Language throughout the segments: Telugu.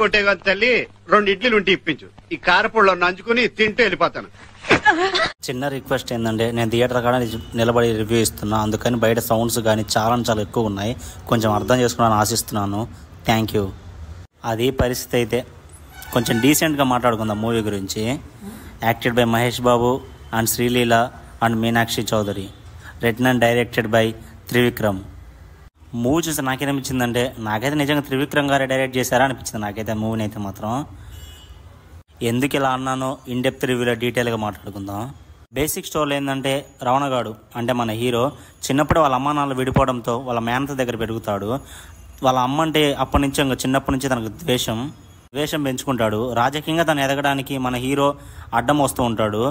కొట్టే కదా తల్లి, 2 ఇడ్లీలు ఉంటే ఇప్పించు. ఈ కారపొడిలో నంచుకుని తింటూ వెళ్ళిపోతాను. చిన్న రిక్వెస్ట్ ఏంటంటే, నేను థియేటర్ కాడ నిలబడి రివ్యూ ఇస్తున్నా, అందుకని బయట సౌండ్స్ కానీ చాలా ఎక్కువ ఉన్నాయి. కొంచెం అర్థం చేసుకున్నాను ఆశిస్తున్నాను. Thank you. అది పరిస్థితి అయితే కొంచెం డీసెంట్గా మాట్లాడుకుందాం మూవీ గురించి. Acted by Mahesh Babu and Sreeleela and Meenakshi Chaudhary. Written and directed by Trivikram. Movie చూసి నాకేమనిపించిందంటే, నాకైతే నిజంగా త్రివిక్రమ్ గారే డైరెక్ట్ చేశారా అనిపించింది నాకైతే మూవీని అయితే మాత్రం. ఎందుకు ఇలా అన్నానో ఇన్డెప్త్ రివ్యూలో డీటెయిల్గా మాట్లాడుకుందాం. బేసిక్ స్టోరీలో ఏంటంటే, రవణగాడు అంటే మన హీరో చిన్నప్పుడు వాళ్ళ అమ్మ నాన్నలు విడిపోవడంతో వాళ్ళ మేనత దగ్గర పెరుగుతాడు. వాళ్ళ అమ్మ అంటే అప్పటి నుంచి ఇంకా చిన్నప్పటి నుంచి తనకు ద్వేషం పెంచుకుంటాడు. రాజకీయంగా తను ఎదగడానికి మన హీరో అడ్డం వస్తూ ఉంటాడు.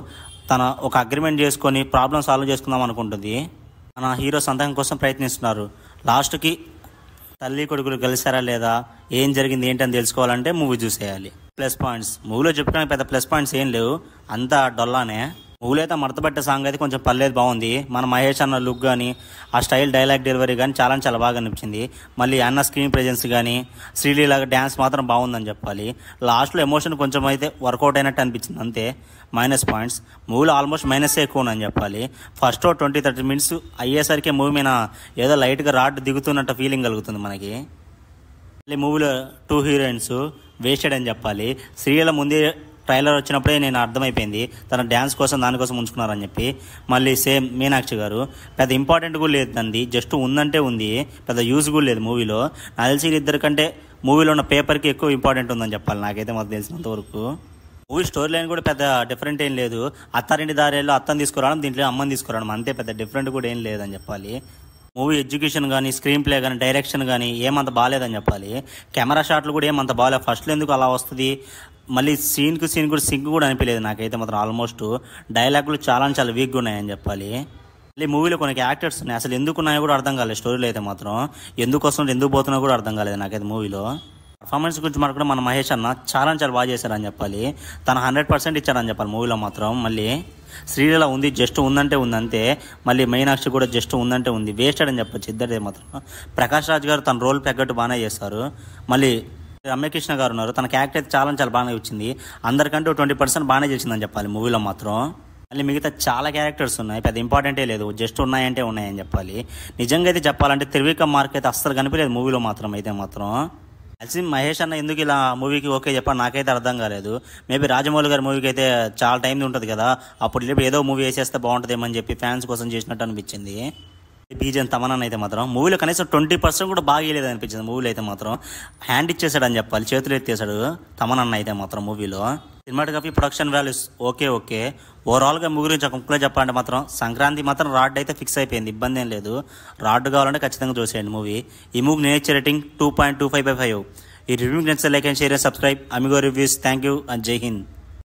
తన ఒక అగ్రిమెంట్ చేసుకొని ప్రాబ్లం సాల్వ్ చేసుకుందాం అనుకుంటుంది. మన హీరో సంతానం కోసం ప్రయత్నిస్తున్నారు. లాస్ట్కి తల్లి కొడుకులు కలిసారా లేదా, ఏం జరిగింది ఏంటని తెలుసుకోవాలంటే మూవీ చూసేయాలి. ప్లస్ పాయింట్స్ మూవీలో చెప్పుకోవడానికి పెద్ద ప్లస్ పాయింట్స్ ఏం లేవు, అంతా డొల్లానే. మూవీలో అయితే మడతపెట్టే సాంగ్ అయితే కొంచెం పర్లేదు, బాగుంది. మన మహేష్ అన్న లుక్ కానీ, ఆ స్టైల్ డైలాగ్ డెలివరీ కానీ చాలా బాగా అనిపించింది. మళ్ళీ అన్న స్క్రీన్ ప్రెజెన్స్ కానీ, శ్రీలీల డ్యాన్స్ మాత్రం బాగుందని చెప్పాలి. లాస్ట్లో ఎమోషన్ కొంచెం అయితే వర్కౌట్ అయినట్టు అనిపించింది అంతే. మైనస్ పాయింట్స్ మూవీలో ఆల్మోస్ట్ మైనసే ఎక్కువ ఉందని చెప్పాలి. ఫస్ట్ 20-30 మినిట్స్ అయ్యేసరికి మూవీ మీద ఏదో లైట్గా రాడ్ దిగుతున్నట్టు ఫీలింగ్ కలుగుతుంది మనకి. మళ్ళీ మూవీలో 2 హీరోయిన్స్ వేస్టెడ్ అని చెప్పాలి. శ్రీలీల ముందే ట్రైలర్ వచ్చినప్పుడే నేను అర్థమైపోయింది తన డ్యాన్స్ కోసం దానికోసం ఉంచుకున్నారని చెప్పి. మళ్ళీ సేమ్ మీనాక్షి గారు పెద్ద ఇంపార్టెంట్ కూడా లేదు, తంది జస్ట్ ఉందంటే ఉంది, పెద్ద యూజ్ కూడా లేదు మూవీలో. నాకు తెలిసి ఇద్దరు కంటే మూవీలో ఉన్న పేపర్కి ఎక్కువ ఇంపార్టెంట్ ఉందని చెప్పాలి నాకైతే మాకు తెలిసినంత వరకు. మూవీ స్టోరీ లైన్ కూడా పెద్ద డిఫరెంట్ ఏం లేదు. అత్తారింటి దారిలో అత్తని తీసుకురావడం, దీంట్లో అమ్మని తీసుకురావడం, అంతే, పెద్ద డిఫరెంట్ కూడా ఏం లేదని చెప్పాలి. మూవీ ఎగ్జిక్యూషన్ కానీ, స్క్రీన్ ప్లే కానీ, డైరెక్షన్ కానీ ఏమంత బాగాలేదని చెప్పాలి. కెమెరా షాట్లు కూడా ఏమంత బాగాలేదు. ఫస్ట్లో ఎందుకు అలా వస్తుంది, మళ్ళీ సీన్ కూడా సింక్ కూడా అనిపించలేదు నాకైతే మాత్రం. ఆల్మోస్ట్ డైలాగులు చాలా వీక్గా ఉన్నాయని చెప్పాలి. మళ్ళీ మూవీలో కొన్ని యాక్టర్స్ ఉన్నాయి, అసలు ఎందుకు ఉన్నాయో కూడా అర్థం కాలేదు. స్టోరీలో అయితే మాత్రం ఎందుకు వస్తుంటే ఎందుకు పోతున్నా కూడా అర్థం కాలేదు నాకైతే మూవీలో. పర్ఫార్మెన్స్ గురించి మాట్లాడుకుంటే మన మహేష్ అన్న చాలా బాగా చేశారని చెప్పాలి. తను 100% ఇచ్చారని చెప్పాలి మూవీలో మాత్రం. మళ్ళీ శ్రీలీల ఉంది, జస్ట్ ఉందంటే ఉంది అంతే. మళ్ళీ మీనాక్షి కూడా జస్ట్ ఉందంటే ఉంది, వేస్టెడ్ అని చెప్పొచ్చు ఇద్దరిదే మాత్రం. ప్రకాష్ రాజ్ గారు తన రోల్ తగ్గట్టు బాగానే చేస్తారు. మళ్ళీ రమ్యకృష్ణ గారు ఉన్నారు, తన క్యారెక్టర్ అయితే చాలా బాగానే వచ్చింది. అందరికంటే 20% బాగానే చేసిందని చెప్పాలి మూవీలో మాత్రం. మళ్ళీ మిగతా చాలా క్యారెక్టర్స్ ఉన్నాయి, పెద్ద ఇంపార్టెంటే లేదు, జస్ట్ ఉన్నాయంటే ఉన్నాయని చెప్పాలి. నిజంగా అయితే చెప్పాలంటే త్రివిక్రమ్ మార్క్ అయితే అస్సలు కనిపించలేదు మూవీలో మాత్రం అయితే మాత్రం. కలిసి మహేష్ అన్న ఎందుకు ఇలా మూవీకి ఓకే చెప్పాలి నాకైతే అర్థం కాలేదు. మేబీ రాజమౌళి గారి మూవీకి అయితే చాలా టైం ఉంటుంది కదా, అప్పుడు ఏదో మూవీ వేసేస్తే బాగుంటుందేమని చెప్పి ఫ్యాన్స్ కోసం చేసినట్టు అనిపించింది. బీజన్ తమన్నా అయితే మాత్రం మూవీలో కనీసం 20% కూడా బాగా వేయలేదు అనిపించింది. మూవీలో అయితే మాత్రం హ్యాండ్ ఇచ్చేసాడు అని చెప్పాలి, చేతులు ఎత్తేసాడు తమన్నా అయితే మాత్రం మూవీలో. Cinematography, production values okay. ఓవరాల్గా మూవీ గురించి ఒక చెప్పాలంటే మాత్రం సంక్రాంతి మాత్రం రాడ్ అయితే ఫిక్స్ అయిపోయింది, ఇబ్బంది ఏం లేదు. రాడ్ కావాలంటే ఖచ్చితంగా చూసేయండి మూవీ. ఈ మూవీ నేచర్ రేటింగ్ 2.25/5. ఈ రివ్యూ నచ్చితే like and share and subscribe. Amigo reviews. Thank you and జై హింద్.